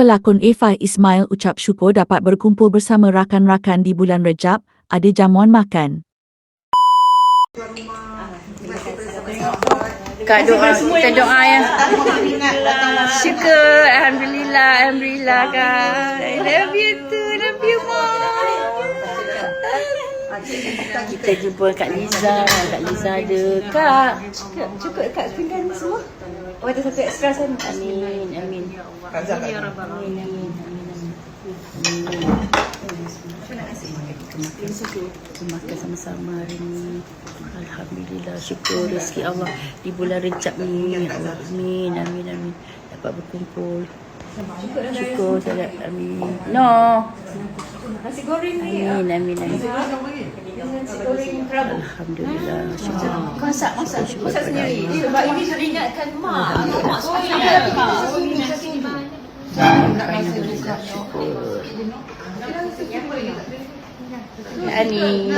Pelakon Efai Ismail ucap syukur dapat berkumpul bersama rakan-rakan di bulan Rejab, ada jamuan makan. Kak doa, kita doa ya. Syukur, Alhamdulillah Kak. I love you too, love you more. Kita jumpa Kak Liza ada. Kak, cukup Kak pinggan ni semua. Oh, ada satu extra sana. Amin. Amin. Kita makan sama-sama hari ni. Alhamdulillah, syukur rezeki Allah di bulan Rejab ni. Ya Allah, amin. Dapat berkumpul. Syukur sangat. Amin. No. Nasi goreng ni. Amin. Nasi goreng kerabu. Alhamdulillah. Syukur. Masak sendiri. Sebab ini teringatkan mak. Syukur. Ani.